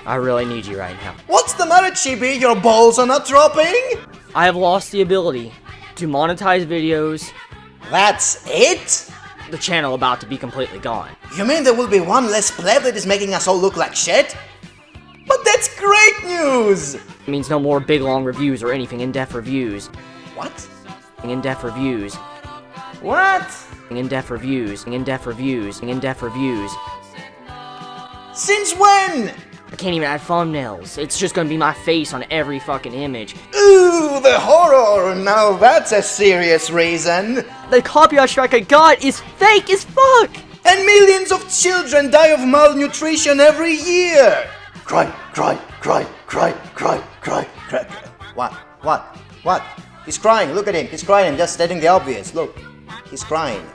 I really need you right now. What's the matter, Chibi? Your balls are not dropping? I have lost the ability to monetize videos. That's it? The channel about to be completely gone. You mean there will be one less pleb that is making us all look like shit? But that's great news! It means no more big long reviews or anything in-depth reviews. What? In-depth reviews. What? In-depth reviews. In-depth reviews. In-depth reviews. Since when? I can't even add thumbnails. It's just gonna be my face on every fucking image. Ooh, the horror! Now that's a serious reason. The copyright strike I got is fake as fuck! And millions of children die of malnutrition every year! Cry, cry, cry, cry, cry, cry, cry. What? He's crying, look at him, he's crying, just stating the obvious, look. He's crying.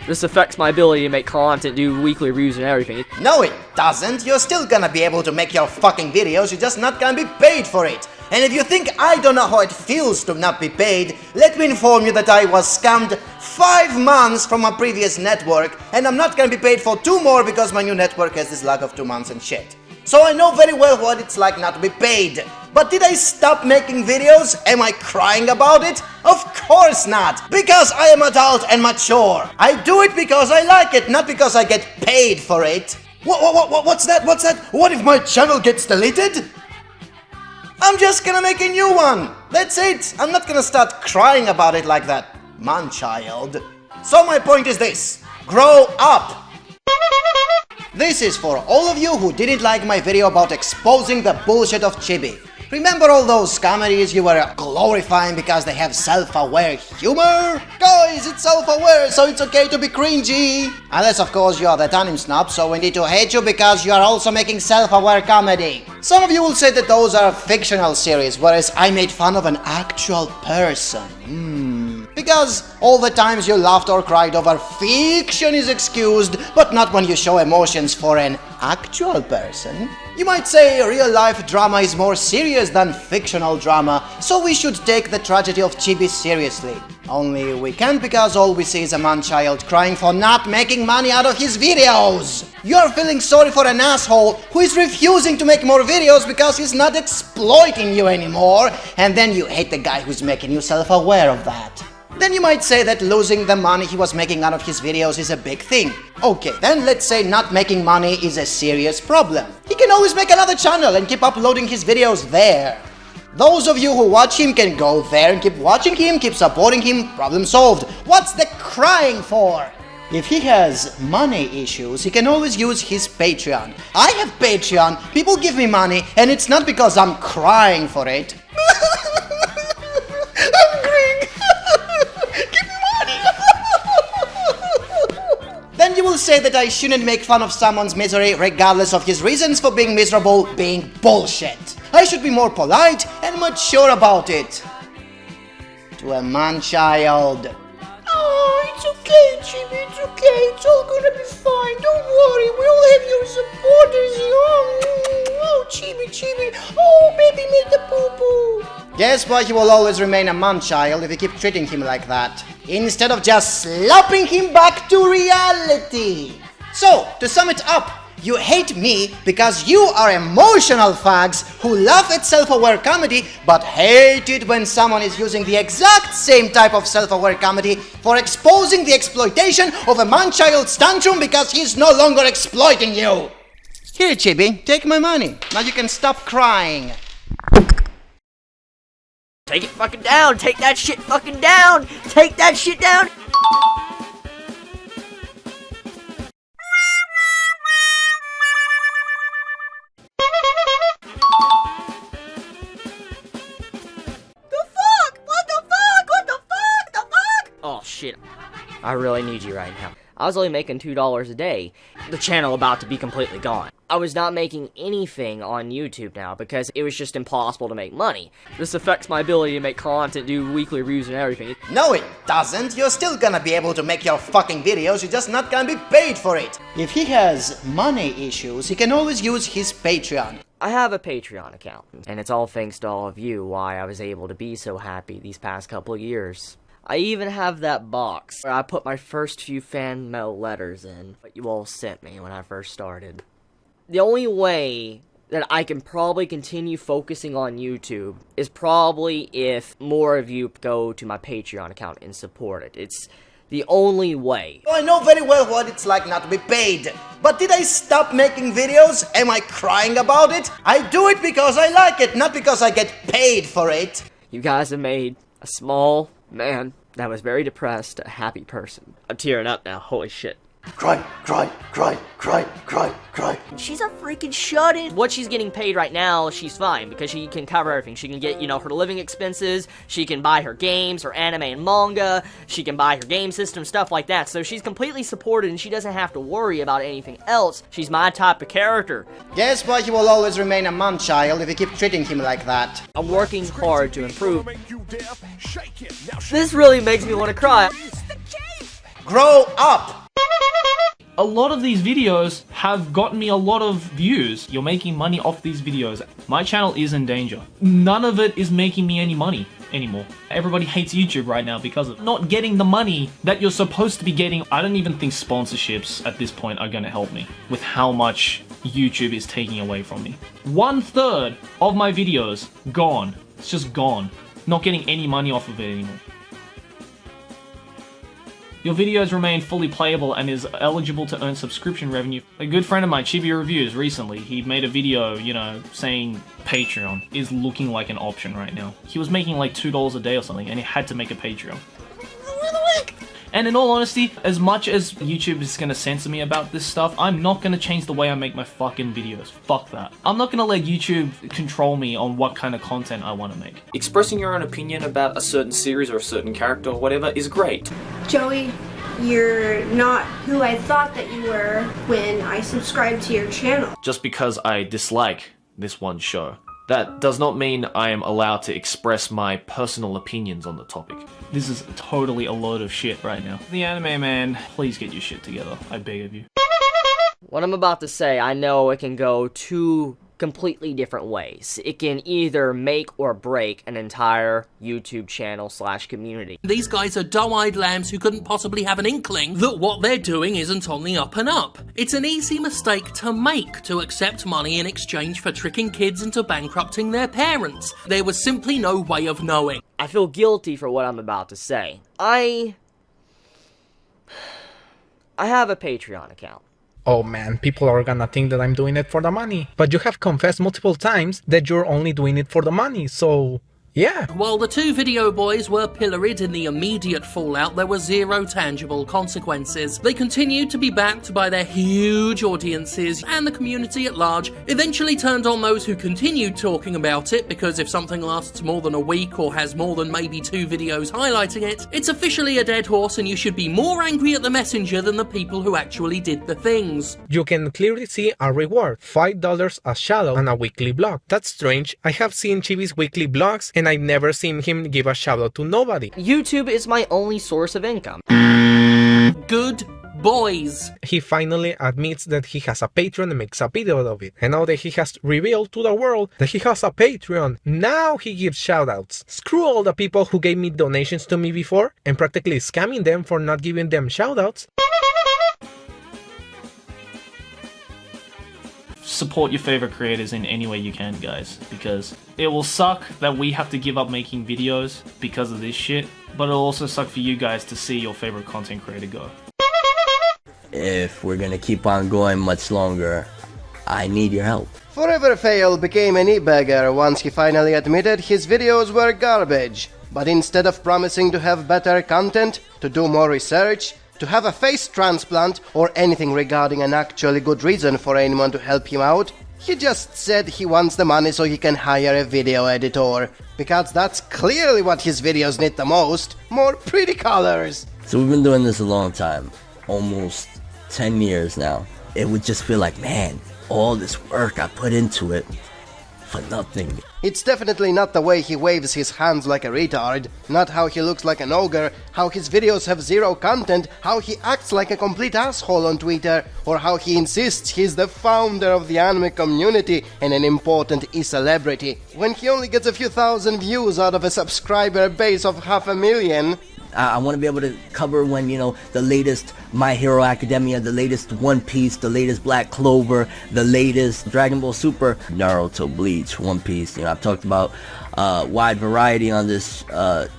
This affects my ability to make content, do weekly reviews and everything. No, it doesn't. You're still gonna be able to make your fucking videos, you're just not gonna be paid for it. And if you think I don't know how it feels to not be paid, let me inform you that I was scammed 5 months from my previous network, and I'm not gonna be paid for 2 more because my new network has this lag of 2 months and shit. So I know very well what it's like not to be paid. But did I stop making videos? Am I crying about it? Of course not! Because I am adult and mature. I do it because I like it, not because I get paid for it. What's that? What's that? What if my channel gets deleted? I'm just gonna make a new one. That's it. I'm not gonna start crying about it like that, man-child. So my point is this. Grow up. This is for all of you who didn't like my video about exposing the bullshit of Chibi. Remember all those comedies you were glorifying because they have self-aware humor? Guys, it's self-aware, so it's okay to be cringy. Unless, of course, you are the anime snob, so we need to hate you because you are also making self-aware comedy. Some of you will say that those are fictional series, whereas I made fun of an actual person. Because all the times you laughed or cried over fiction is excused, but not when you show emotions for an actual person. You might say real-life drama is more serious than fictional drama, so we should take the tragedy of Chibi seriously. Only we can't because all we see is a man-child crying for not making money out of his videos. You're feeling sorry for an asshole who is refusing to make more videos because he's not exploiting you anymore, and then you hate the guy who's making you self-aware of that. Then you might say that losing the money he was making out of his videos is a big thing. Okay, then let's say not making money is a serious problem. He can always make another channel and keep uploading his videos there. Those of you who watch him can go there and keep watching him, keep supporting him, problem solved. What's the crying for? If he has money issues, he can always use his Patreon. I have Patreon, people give me money, and it's not because I'm crying for it. I'm crying. Then you will say that I shouldn't make fun of someone's misery regardless of his reasons for being miserable being bullshit. I should be more polite and mature about it. To a man-child. Oh, it's okay, Chibi, it's okay. It's all gonna be fine. Don't worry, we all have your supporters here. Oh, Chibi. Oh, baby made the poo-poo. Guess what? He will always remain a man-child if you keep treating him like that, instead of just slapping him back to reality. So, to sum it up, you hate me because you are emotional fags who laugh at self-aware comedy but hate it when someone is using the exact same type of self-aware comedy for exposing the exploitation of a man-child's tantrum because he's no longer exploiting you. Here, Chibi, take my money. Now you can stop crying. Take it fucking down! Take that shit fucking down! Take that shit down! Oh shit. I really need you right now. I was only making $2 a day. The channel about to be completely gone. I was not making anything on YouTube now because it was just impossible to make money. This affects my ability to make content, do weekly reviews and everything. No, it doesn't. You're still gonna be able to make your fucking videos, you're just not gonna be paid for it. If he has money issues, he can always use his Patreon. I have a Patreon account, and it's all thanks to all of you why I was able to be so happy these past couple of years. I even have that box where I put my first few fan mail letters in, that you all sent me when I first started. The only way that I can probably continue focusing on YouTube is probably if more of you go to my Patreon account and support it. It's the only way. I know very well what it's like not to be paid. But did I stop making videos? Am I crying about it? I do it because I like it, not because I get paid for it. You guys have made a small man that was very depressed a happy person. I'm tearing up now, holy shit. Cry, cry, cry, cry, cry, cry. She's a freaking shut-in. What she's getting paid right now, she's fine, because she can cover everything. She can get, her living expenses, she can buy her games, her anime and manga, she can buy her game system, stuff like that. So she's completely supported, and she doesn't have to worry about anything else. She's my type of character. Guess why he will always remain a man-child if you keep treating him like that. I'm working hard to improve. This really makes me want to cry. Grow up! A lot of these videos have gotten me a lot of views. You're making money off these videos. My channel is in danger. None of it is making me any money anymore. Everybody hates YouTube right now because of not getting the money that you're supposed to be getting. I don't even think sponsorships at this point are gonna help me with how much YouTube is taking away from me. 1/3 of my videos gone. It's just gone. Not getting any money off of it anymore. Your videos remain fully playable and is eligible to earn subscription revenue. A good friend of mine, Chibi Reviews, recently, he made a video, saying Patreon is looking like an option right now. He was making like $2 a day or something, and he had to make a Patreon. And in all honesty, as much as YouTube is gonna censor me about this stuff, I'm not gonna change the way I make my fucking videos. Fuck that. I'm not gonna let YouTube control me on what kind of content I wanna make. Expressing your own opinion about a certain series or a certain character or whatever is great. Joey, you're not who I thought that you were when I subscribed to your channel. Just because I dislike this one show, that does not mean I am allowed to express my personal opinions on the topic. This is totally a load of shit right now. The anime man, please get your shit together. I beg of you. What I'm about to say, I know it can go two completely different ways. It can either make or break an entire YouTube channel / community. These guys are doe-eyed lambs who couldn't possibly have an inkling that what they're doing isn't on the up and up. It's an easy mistake to make, to accept money in exchange for tricking kids into bankrupting their parents. There was simply no way of knowing. I feel guilty for what I'm about to say. I have a Patreon account. Oh man, people are gonna think that I'm doing it for the money. But you have confessed multiple times that you're only doing it for the money, so yeah. While the two video boys were pilloried in the immediate fallout, there were zero tangible consequences. They continued to be backed by their huge audiences, and the community at large eventually turned on those who continued talking about it, because if something lasts more than a week or has more than maybe 2 videos highlighting it, it's officially a dead horse and you should be more angry at the messenger than the people who actually did the things. You can clearly see a reward, $5 a shadow and a weekly blog. That's strange. I have seen Chibi's weekly blogs and I've never seen him give a shout out to nobody. YouTube is my only source of income. Good boys. He finally admits that he has a Patreon and makes a video of it. And now that he has revealed to the world that he has a Patreon, now he gives shoutouts. Screw all the people who gave me donations to me before and practically scamming them for not giving them shoutouts. Support your favorite creators in any way you can, guys, because it will suck that we have to give up making videos because of this shit, but it'll also suck for you guys to see your favorite content creator go. If we're gonna keep on going much longer, I need your help. Forever Fail became an e-beggar once he finally admitted his videos were garbage. But instead of promising to have better content, to do more research, to have a face transplant, or anything regarding an actually good reason for anyone to help him out, he just said he wants the money so he can hire a video editor. Because that's clearly what his videos need the most, more pretty colors. So we've been doing this a long time, almost 10 years now. It would just feel like, man, all this work I put into it for nothing. It's definitely not the way he waves his hands like a retard, not how he looks like an ogre, how his videos have zero content, how he acts like a complete asshole on Twitter, or how he insists he's the founder of the anime community and an important e-celebrity, when he only gets a few thousand views out of a subscriber base of 500,000. I want to be able to cover when, you know, the latest My Hero Academia, the latest One Piece, the latest Black Clover, the latest Dragon Ball Super, Naruto, Bleach, One Piece. You know, I've talked about wide variety on this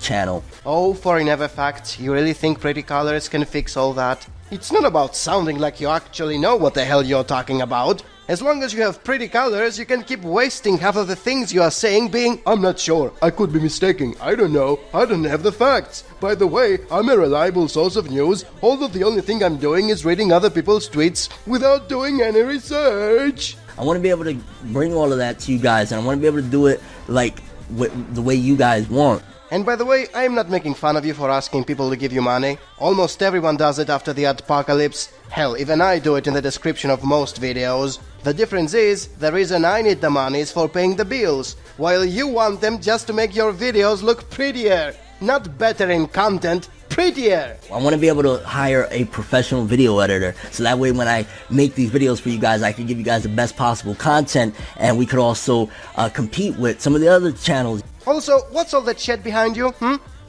channel. Oh, foreign facts, you really think pretty colors can fix all that? It's not about sounding like you actually know what the hell you're talking about. As long as you have pretty colors, you can keep wasting half of the things you are saying being, I'm not sure, I could be mistaken, I don't know, I don't have the facts. By the way, I'm a reliable source of news, although the only thing I'm doing is reading other people's tweets without doing any research. I want to be able to bring all of that to you guys, and I want to be able to do it like the way you guys want. And by the way, I am not making fun of you for asking people to give you money. Almost everyone does it after the apocalypse. Hell, even I do it in the description of most videos. The difference is, the reason I need the money is for paying the bills, while you want them just to make your videos look prettier. Not better in content, prettier. I want to be able to hire a professional video editor, so that way when I make these videos for you guys, I can give you guys the best possible content, and we could also compete with some of the other channels. Also, what's all that shit behind you,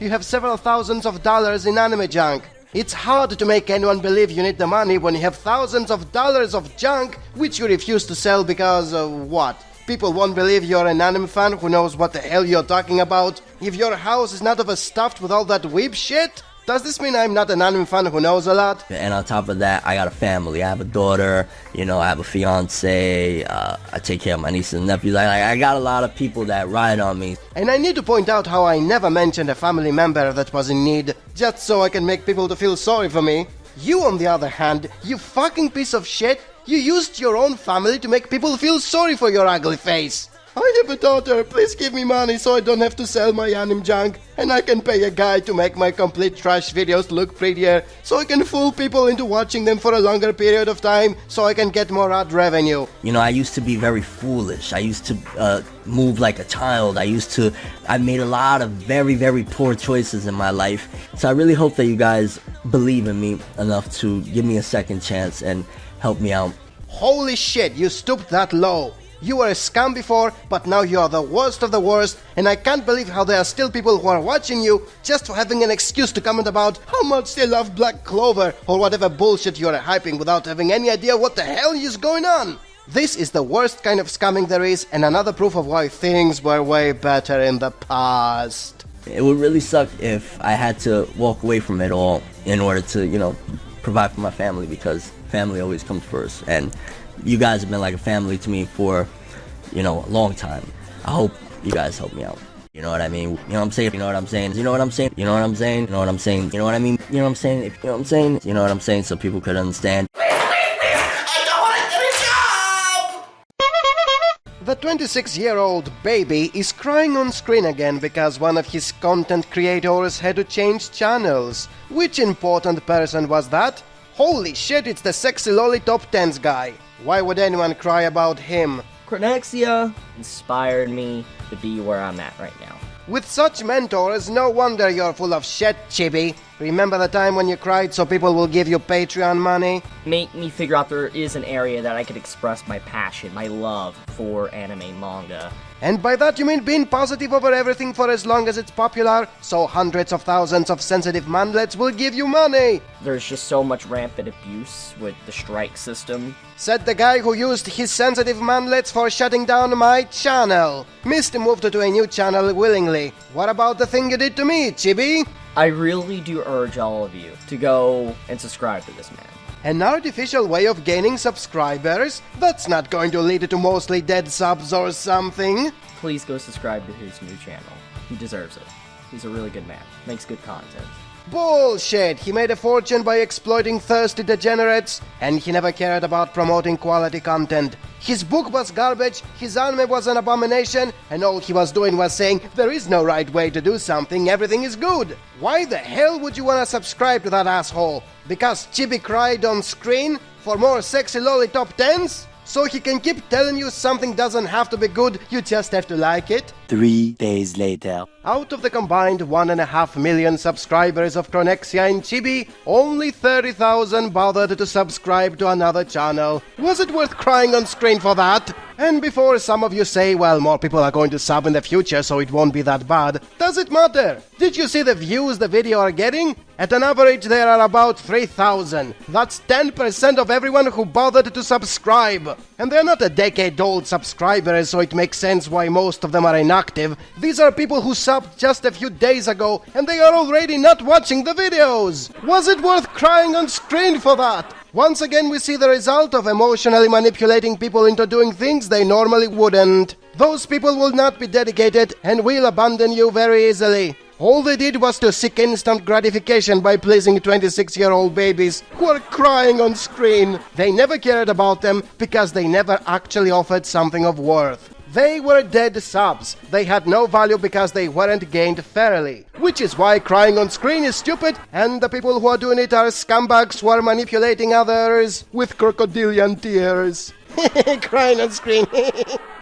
You have several thousands of dollars in anime junk. It's hard to make anyone believe you need the money when you have thousands of dollars of junk which you refuse to sell because, what? People won't believe you're an anime fan who knows what the hell you're talking about? If your house is not overstuffed with all that weeb shit? Does this mean I'm not an anime fan who knows a lot? And on top of that, I got a family. I have a daughter, you know, I have a fiance, I take care of my nieces and nephews. I got a lot of people that ride on me. And I need to point out how I never mentioned a family member that was in need, just so I can make people to feel sorry for me. You, on the other hand, you fucking piece of shit, you used your own family to make people feel sorry for your ugly face. I have a daughter, please give me money so I don't have to sell my anime junk, and I can pay a guy to make my complete trash videos look prettier, so I can fool people into watching them for a longer period of time, so I can get more ad revenue. You know, I used to be very foolish. I used to move like a child. I made a lot of very, very poor choices in my life. So I really hope that you guys believe in me enough to give me a second chance and help me out. Holy shit, you stooped that low. You were a scum before, but now you are the worst of the worst, and I can't believe how there are still people who are watching you just for having an excuse to comment about how much they love Black Clover or whatever bullshit you are hyping without having any idea what the hell is going on. This is the worst kind of scamming there is, and another proof of why things were way better in the past. It would really suck if I had to walk away from it all in order to, you know, provide for my family, because family always comes first, and you guys have been like a family to me for, you know, a long time. I hope you guys help me out. You know what I mean? You know what I'm saying? You know what I'm saying? You know what I'm saying? You know what I'm saying? You know what I'm saying? You know what I mean? You know what I'm saying? If you know what I'm saying? You know what I'm saying? So people could understand. The 26-year-old baby is crying on screen again because one of his content creators had to change channels. Which important person was that? Holy shit, it's the sexy lolly top 10s guy. Why would anyone cry about him? Chronexia inspired me to be where I'm at right now. With such mentors, no wonder you're full of shit, Chibi. Remember the time when you cried so people will give you Patreon money? Make me figure out there is an area that I could express my passion, my love for anime manga. And by that you mean being positive over everything for as long as it's popular, so hundreds of thousands of sensitive manlets will give you money! There's just so much rampant abuse with the strike system. Said the guy who used his sensitive manlets for shutting down my channel. Misty moved to a new channel willingly. What about the thing you did to me, Chibi? I really do urge all of you to go and subscribe to this man. An artificial way of gaining subscribers? That's not going to lead to mostly dead subs or something. Please go subscribe to his new channel. He deserves it. He's a really good man. Makes good content. Bullshit! He made a fortune by exploiting thirsty degenerates, and he never cared about promoting quality content. His book was garbage, his anime was an abomination, and all he was doing was saying, there is no right way to do something, everything is good. Why the hell would you wanna subscribe to that asshole? Because Chibi cried on screen? For more sexy lolly top 10s? So he can keep telling you something doesn't have to be good, you just have to like it? 3 days later. Out of the combined 1.5 million subscribers of Chronexia and Chibi, only 30,000 bothered to subscribe to another channel. Was it worth crying on screen for that? And before some of you say, well, more people are going to sub in the future, so it won't be that bad, does it matter? Did you see the views the video are getting? At an average, there are about 3,000. That's 10% of everyone who bothered to subscribe. And they're not a decade-old subscribers, so it makes sense why most of them are inactive. These are people who subbed just a few days ago, and they are already not watching the videos. Was it worth crying on screen for that? Once again, we see the result of emotionally manipulating people into doing things they normally wouldn't. Those people will not be dedicated and will abandon you very easily. All they did was to seek instant gratification by pleasing 26-year-old babies who are crying on screen. They never cared about them because they never actually offered something of worth. They were dead subs. They had no value because they weren't gained fairly. Which is why crying on screen is stupid, and the people who are doing it are scumbags who are manipulating others with crocodilian tears. Crying on screen.